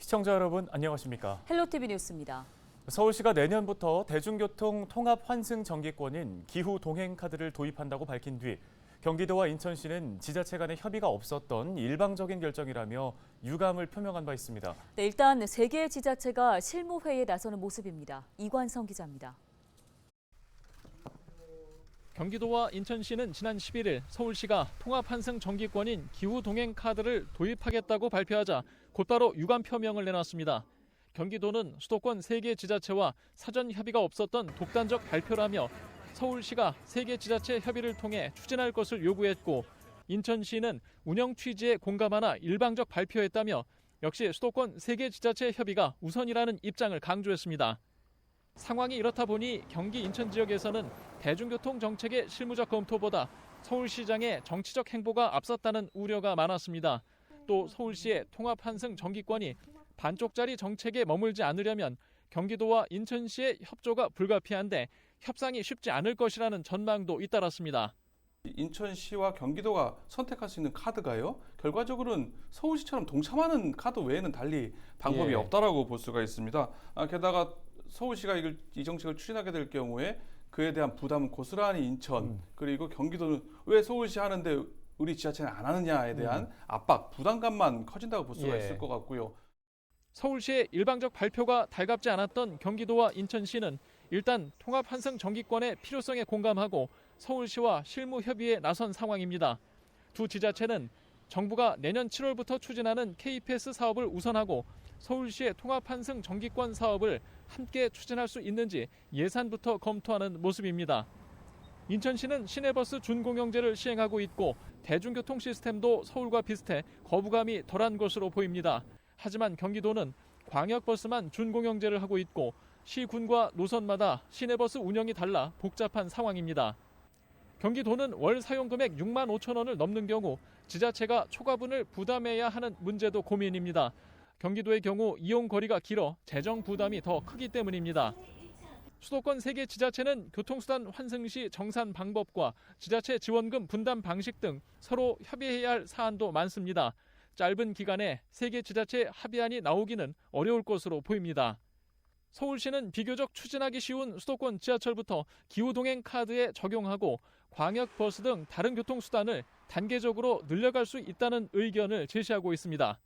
시청자 여러분 안녕하십니까? 헬로티비 뉴스입니다. 서울시가 내년부터 대중교통 통합 환승 정기권인 기후 동행카드를 도입한다고 밝힌 뒤 경기도와 인천시는 지자체 간의 협의가 없었던 일방적인 결정이라며 유감을 표명한 바 있습니다. 네, 일단 3개의 지자체가 실무회의에 나서는 모습입니다. 이관성 기자입니다. 경기도와 인천시는 지난 11일 서울시가 통합 환승 정기권인 기후 동행 카드를 도입하겠다고 발표하자 곧바로 유감 표명을 내놨습니다. 경기도는 수도권 3개 지자체와 사전 협의가 없었던 독단적 발표라며 서울시가 3개 지자체 협의를 통해 추진할 것을 요구했고, 인천시는 운영 취지에 공감하나 일방적 발표했다며 역시 수도권 3개 지자체 협의가 우선이라는 입장을 강조했습니다. 상황이 이렇다 보니 경기 인천 지역에서는 대중교통 정책의 실무적 검토보다 서울시장의 정치적 행보가 앞섰다는 우려가 많았습니다. 또 서울시의 통합 환승 정기권이 반쪽짜리 정책에 머물지 않으려면 경기도와 인천시의 협조가 불가피한데 협상이 쉽지 않을 것이라는 전망도 잇따랐습니다. 인천시와 경기도가 선택할 수 있는 카드가요, 결과적으로는 서울시처럼 동참하는 카드 외에는 달리 방법이 없다라고 볼 수가 있습니다. 게다가 서울시가 이 정책을 추진하게 될 경우에 그에 대한 부담은 고스란히 인천 그리고 경기도는 왜 서울시 하는데 우리 지자체는 안 하느냐에 대한 압박, 부담감만 커진다고 볼 수가 있을 것 같고요. 서울시의 일방적 발표가 달갑지 않았던 경기도와 인천시는 일단 통합 환승 정기권의 필요성에 공감하고 서울시와 실무 협의에 나선 상황입니다. 두 지자체는 정부가 내년 7월부터 추진하는 KPS 사업을 우선하고 서울시의 통합 환승 정기권 사업을 함께 추진할 수 있는지 예산부터 검토하는 모습입니다. 인천시는 시내버스 준공영제를 시행하고 있고 대중교통 시스템도 서울과 비슷해 거부감이 덜한 것으로 보입니다. 하지만 경기도는 광역버스만 준공영제를 하고 있고 시군과 노선마다 시내버스 운영이 달라 복잡한 상황입니다. 경기도는 월 사용금액 6만 5천 원을 넘는 경우 지자체가 초과분을 부담해야 하는 문제도 고민입니다. 경기도의 경우 이용 거리가 길어 재정 부담이 더 크기 때문입니다. 수도권 3개 지자체는 교통수단 환승 시 정산 방법과 지자체 지원금 분담 방식 등 서로 협의해야 할 사안도 많습니다. 짧은 기간에 3개 지자체 합의안이 나오기는 어려울 것으로 보입니다. 서울시는 비교적 추진하기 쉬운 수도권 지하철부터 기후동행 카드에 적용하고 광역버스 등 다른 교통수단을 단계적으로 늘려갈 수 있다는 의견을 제시하고 있습니다.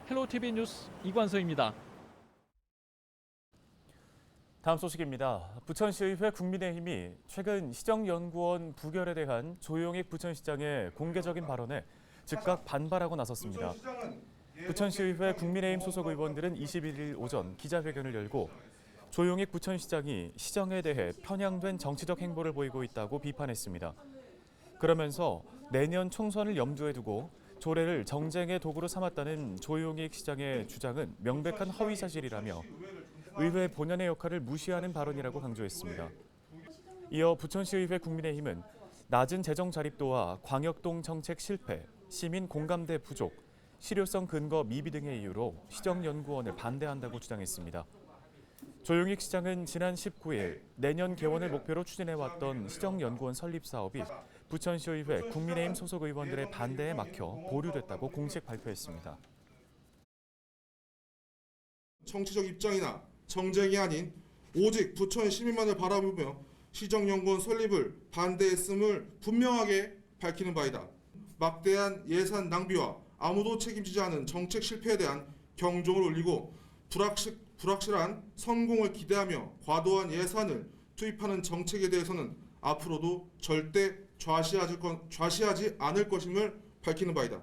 헬로티비 뉴스 이관서입니다. 다음 소식입니다. 부천시의회 국민의힘이 최근 시정연구원 부결에 대한 조용익 부천시장의 공개적인 발언에 즉각 반발하고 나섰습니다. 부천시의회 국민의힘 소속 의원들은 21일 오전 기자회견을 열고 조용익 부천시장이 시정에 대해 편향된 정치적 행보를 보이고 있다고 비판했습니다. 그러면서 내년 총선을 염두에 두고 조례를 정쟁의 도구로 삼았다는 조용익 시장의 주장은 명백한 허위사실이라며 의회 본연의 역할을 무시하는 발언이라고 강조했습니다. 이어 부천시의회 국민의힘은 낮은 재정 자립도와 광역동 정책 실패, 시민 공감대 부족, 실효성 근거 미비 등의 이유로 시정연구원을 반대한다고 주장했습니다. 조용익 시장은 지난 19일 내년 개원을 목표로 추진해왔던 시정연구원 설립 사업이 부천시의회 국민의힘 소속 의원들의 반대에 막혀 보류됐다고 공식 발표했습니다. 정치적 입장이나 정쟁이 아닌 오직 부천 시민만을 바라보며 시정연구원 설립을 반대했음을 분명하게 밝히는 바이다. 막대한 예산 낭비와 아무도 책임지지 않은 정책 실패에 대한 경종을 울리고 불확실한 성공을 기대하며 과도한 예산을 투입하는 정책에 대해서는 앞으로도 절대 좌시하지 않을 것임을 밝히는 바이다.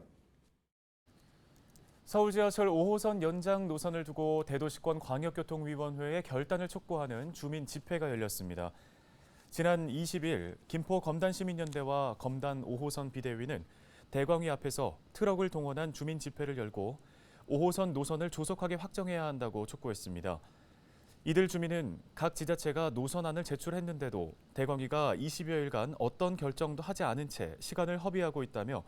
서울지하철 5호선 연장 노선을 두고 대도시권 광역교통위원회의 결단을 촉구하는 주민 집회가 열렸습니다. 지난 20일 김포 검단시민연대와 검단 5호선 비대위는 대광위 앞에서 트럭을 동원한 주민 집회를 열고 5호선 노선을 조속하게 확정해야 한다고 촉구했습니다. 이들 주민은 각 지자체가 노선안을 제출했는데도 대광위가 20여일간 어떤 결정도 하지 않은 채 시간을 허비하고 있다며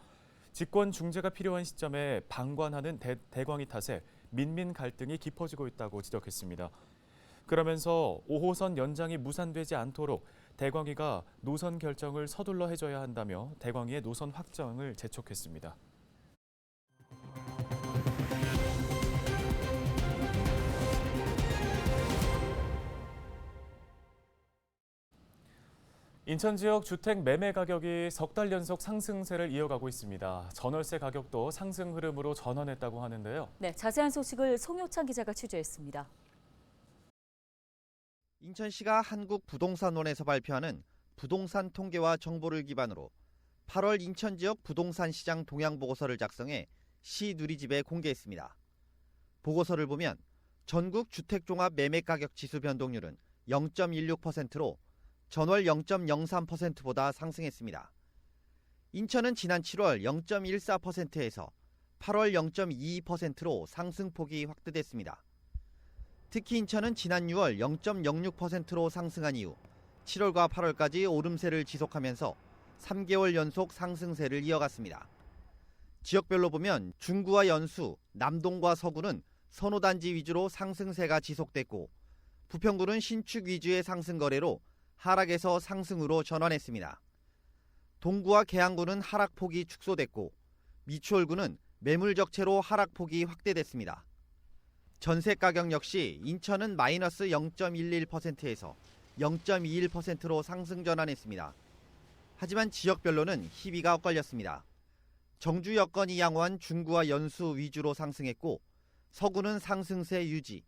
집권 중재가 필요한 시점에 방관하는 대광위 탓에 민민 갈등이 깊어지고 있다고 지적했습니다. 그러면서 5호선 연장이 무산되지 않도록 대광위가 노선 결정을 서둘러 해줘야 한다며 대광위의 노선 확정을 재촉했습니다. 인천 지역 주택 매매 가격이 석 달 연속 상승세를 이어가고 있습니다. 전월세 가격도 상승 흐름으로 전환했다고 하는데요. 네, 자세한 소식을 송효찬 기자가 취재했습니다. 인천시가 한국부동산원에서 발표하는 부동산 통계와 정보를 기반으로 8월 인천 지역 부동산 시장 동향 보고서를 작성해 시 누리집에 공개했습니다. 보고서를 보면 전국 주택종합 매매가격 지수 변동률은 0.16%로 전월 0.03%보다 상승했습니다. 인천은 지난 7월 0.14%에서 8월 0.22%로 상승폭이 확대됐습니다. 특히 인천은 지난 6월 0.06%로 상승한 이후 7월과 8월까지 오름세를 지속하면서 3개월 연속 상승세를 이어갔습니다. 지역별로 보면 중구와 연수, 남동과 서구는 선호단지 위주로 상승세가 지속됐고 부평구는 신축 위주의 상승 거래로 하락에서 상승으로 전환했습니다. 동구와 계양구는 하락폭이 축소됐고 미추홀구는 매물 적체로 하락폭이 확대됐습니다. 전세 가격 역시 인천은 마이너스 0.11%에서 0.21%로 상승 전환했습니다. 하지만 지역별로는 희비가 엇갈렸습니다. 정주 여건이 양호한 중구와 연수 위주로 상승했고 서구는 상승세 유지,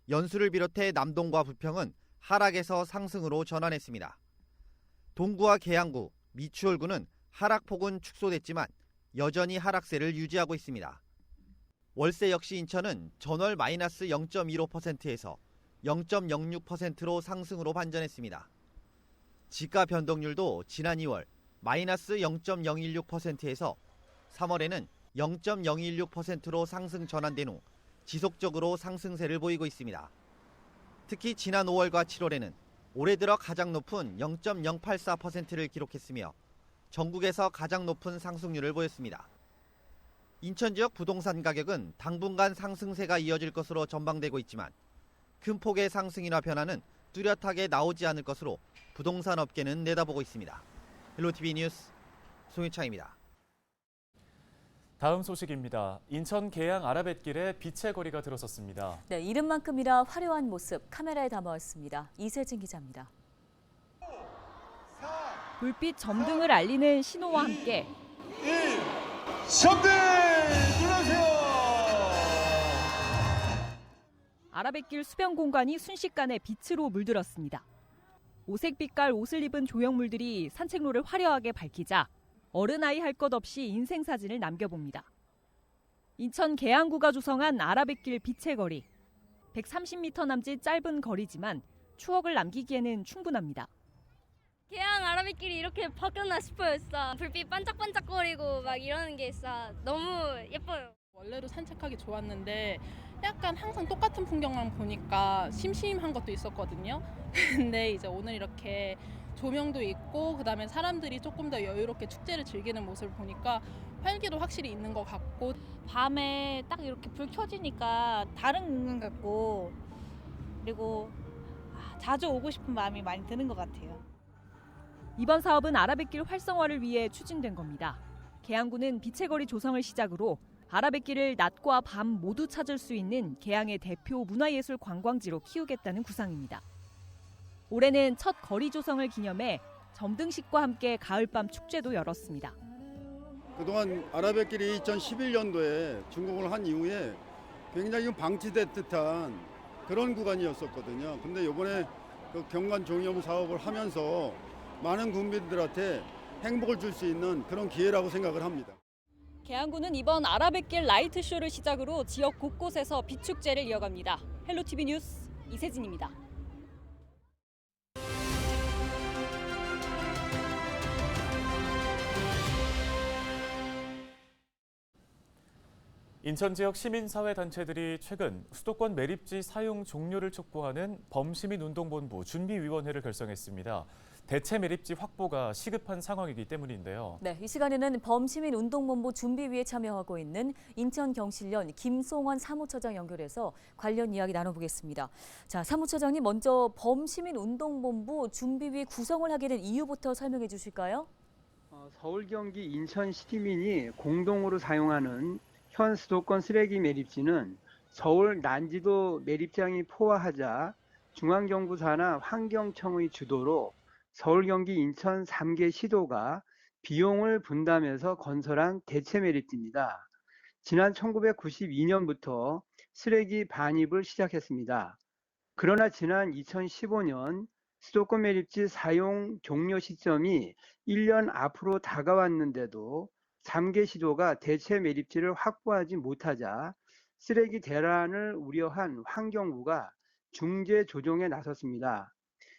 연수를 비롯해 남동과 부평은 하락에서 상승으로 전환했습니다. 동구와 계양구, 미추홀구는 하락폭은 축소됐지만 여전히 하락세를 유지하고 있습니다. 월세 역시 인천은 전월 마이너스 0.15%에서 0.06%로 상승으로 반전했습니다. 지가 변동률도 지난 2월 마이너스 0.016%에서 3월에는 0.016%로 상승 전환된 후 지속적으로 상승세를 보이고 있습니다. 특히 지난 5월과 7월에는 올해 들어 가장 높은 0.084%를 기록했으며 전국에서 가장 높은 상승률을 보였습니다. 인천 지역 부동산 가격은 당분간 상승세가 이어질 것으로 전망되고 있지만 큰 폭의 상승이나 변화는 뚜렷하게 나오지 않을 것으로 부동산 업계는 내다보고 있습니다. 헬로티비 뉴스 송유창입니다. 다음 소식입니다. 인천 계양 아라뱃길에 빛의 거리가 들어섰습니다. 네, 이름만큼이나 화려한 모습 카메라에 담아왔습니다. 이세진 기자입니다. 불빛 점등을 알리는 신호와 함께 점등 눌러주세요. 아라뱃길 수변 공간이 순식간에 빛으로 물들었습니다. 오색 빛깔 옷을 입은 조형물들이 산책로를 화려하게 밝히자 어른아이 할 것 없이 인생사진을 남겨봅니다. 인천 계양구가 조성한 아라뱃길 빛의 거리. 130m 남짓 짧은 거리지만 추억을 남기기에는 충분합니다. 계양 아라뱃길이 이렇게 바뀌었나 싶어요. 진짜 불빛 반짝반짝거리고 막 이러는 게 진짜 너무 예뻐요. 원래도 산책하기 좋았는데 약간 항상 똑같은 풍경만 보니까 심심한 것도 있었거든요. 근데 이제 오늘 이렇게 조명도 있고 그다음에 사람들이 조금 더 여유롭게 축제를 즐기는 모습을 보니까 활기도 확실히 있는 것 같고 밤에 딱 이렇게 불 켜지니까 다른 공간 같고 그리고 자주 오고 싶은 마음이 많이 드는 것 같아요. 이번 사업은 아라뱃길 활성화를 위해 추진된 겁니다. 계양구는 빛의 거리 조성을 시작으로 아라뱃길을 낮과 밤 모두 찾을 수 있는 계양의 대표 문화예술 관광지로 키우겠다는 구상입니다. 올해는 첫 거리 조성을 기념해 점등식과 함께 가을밤 축제도 열었습니다. 그동안 아라뱃길이 2011년도에 준공을 한 이후에 굉장히 방치된 듯한 그런 구간이었었거든요. 근데 이번에 그 경관 종이업 사업을 하면서 많은 국민들한테 행복을 줄 수 있는 그런 기회라고 생각을 합니다. 계양구는 이번 아라뱃길 라이트쇼를 시작으로 지역 곳곳에서 빛축제를 이어갑니다. 헬로티비 뉴스 이세진입니다. 인천 지역 시민사회단체들이 최근 수도권 매립지 사용 종료를 촉구하는 범시민운동본부 준비위원회를 결성했습니다. 대체 매립지 확보가 시급한 상황이기 때문인데요. 네, 이 시간에는 범시민운동본부 준비위에 참여하고 있는 인천경실련 김송환 사무처장 연결해서 관련 이야기 나눠보겠습니다. 자, 사무처장님 먼저 범시민운동본부 준비위 구성을 하게 된 이유부터 설명해 주실까요? 서울, 경기, 인천 시민이 공동으로 사용하는 현 수도권 쓰레기 매립지는 서울 난지도 매립장이 포화하자 중앙정부 산하 환경청의 주도로 서울, 경기, 인천 3개 시도가 비용을 분담해서 건설한 대체 매립지입니다. 지난 1992년부터 쓰레기 반입을 시작했습니다. 그러나 지난 2015년 수도권 매립지 사용 종료 시점이 1년 앞으로 다가왔는데도 3개 시도가 대체 매립지를 확보하지 못하자 쓰레기 대란을 우려한 환경부가 중재 조정에 나섰습니다.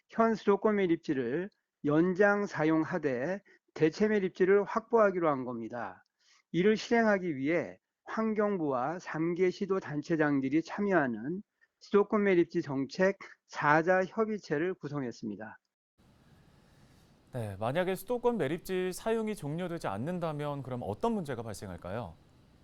현 수도권 매립지를 연장 사용하되 대체 매립지를 확보하기로 한 겁니다. 이를 실행하기 위해 환경부와 3개 시도 단체장들이 참여하는 수도권 매립지 정책 4자 협의체를 구성했습니다. 네, 만약에 수도권 매립지 사용이 종료되지 않는다면 그럼 어떤 문제가 발생할까요?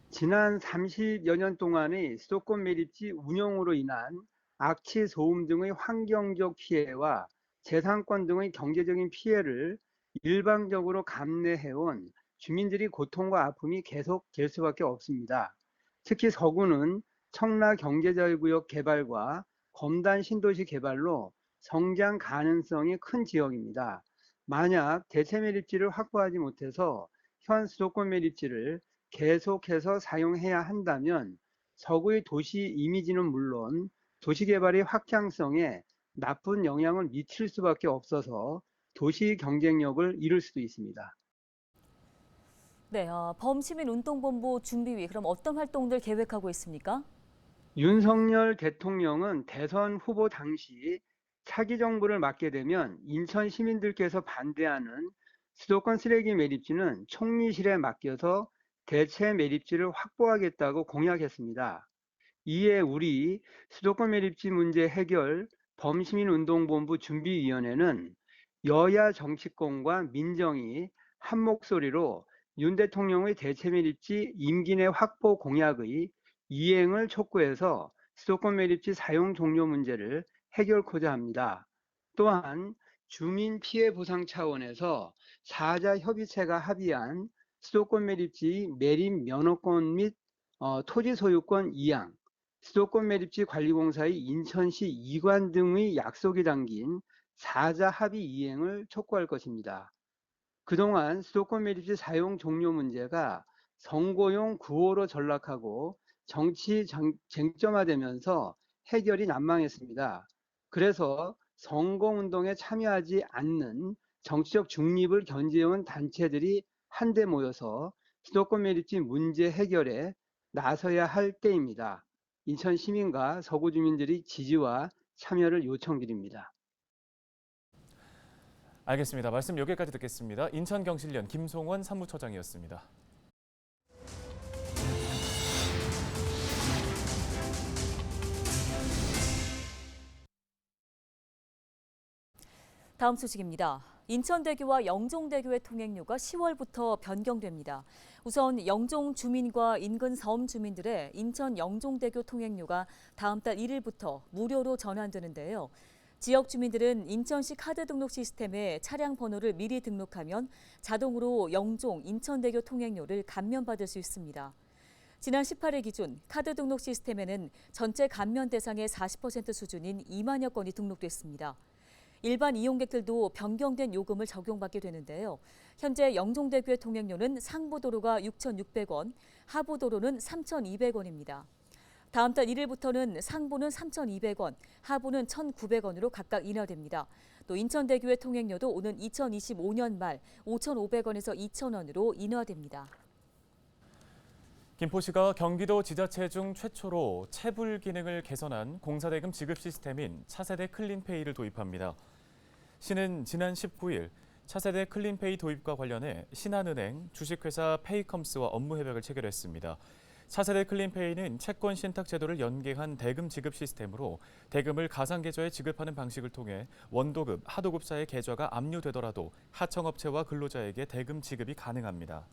지난 30여 년 동안의 수도권 매립지 운영으로 인한 악취, 소음 등의 환경적 피해와 재산권 등의 경제적인 피해를 일방적으로 감내해온 주민들이 고통과 아픔이 계속될 수밖에 없습니다. 특히 서구는 청라 경제자유구역 개발과 검단 신도시 개발로 성장 가능성이 큰 지역입니다. 만약 대체 매립지를 확보하지 못해서 현 수도권 매립지를 계속해서 사용해야 한다면 서구의 도시 이미지는 물론 도시개발의 확장성에 나쁜 영향을 미칠 수밖에 없어서 도시 경쟁력을 잃을 수도 있습니다. 네, 범시민운동본부 준비위 그럼 어떤 활동들 계획하고 있습니까? 윤석열 대통령은 대선 후보 당시 차기 정부를 맡게 되면 인천 시민들께서 반대하는 수도권 쓰레기 매립지는 총리실에 맡겨서 대체 매립지를 확보하겠다고 공약했습니다. 이에 우리 수도권 매립지 문제 해결 범시민운동본부 준비위원회는 여야 정치권과 민정이 한 목소리로 윤 대통령의 대체 매립지 임기 내 확보 공약의 이행을 촉구해서 수도권 매립지 사용 종료 문제를 해결코자 합니다. 또한 주민 피해 보상 차원에서 4자 협의체가 합의한 수도권 매립지 매립 면허권 및 토지 소유권 이양, 수도권 매립지 관리공사의 인천시 이관 등의 약속이 담긴 4자 합의 이행을 촉구할 것입니다. 그동안 수도권 매립지 사용 종료 문제가 선거용 구호로 전락하고 정치 쟁점화되면서 해결이 난망했습니다. 그래서 선거운동에 참여하지 않는 정치적 중립을 견지해온 단체들이 한데 모여서 수도권 매립지 문제 해결에 나서야 할 때입니다. 인천 시민과 서구 주민들의 지지와 참여를 요청드립니다. 알겠습니다. 말씀 여기까지 듣겠습니다. 인천경실련 김송원 사무처장이었습니다. 다음 소식입니다. 인천대교와 영종대교의 통행료가 10월부터 변경됩니다. 우선 영종 주민과 인근 섬 주민들의 인천 영종대교 통행료가 다음 달 1일부터 무료로 전환되는데요. 지역 주민들은 인천시 카드 등록 시스템에 차량 번호를 미리 등록하면 자동으로 영종, 인천대교 통행료를 감면받을 수 있습니다. 지난 18일 기준 카드 등록 시스템에는 전체 감면 대상의 40% 수준인 2만여 건이 등록됐습니다. 일반 이용객들도 변경된 요금을 적용받게 되는데요. 현재 영종대교의 통행료는 상부도로가 6,600원, 하부도로는 3,200원입니다. 다음 달 1일부터는 상부는 3,200원, 하부는 1,900원으로 각각 인하됩니다. 또 인천대교의 통행료도 오는 2025년 말 5,500원에서 2,000원으로 인하됩니다. 김포시가 경기도 지자체 중 최초로 체불 기능을 개선한 공사대금 지급 시스템인 차세대 클린페이를 도입합니다. 시는 지난 19일 차세대 클린페이 도입과 관련해 신한은행, 주식회사 페이컴스와 업무 협약을 체결했습니다. 차세대 클린페이는 채권 신탁 제도를 연계한 대금 지급 시스템으로 대금을 가상계좌에 지급하는 방식을 통해 원도급, 하도급자의 계좌가 압류되더라도 하청업체와 근로자에게 대금 지급이 가능합니다.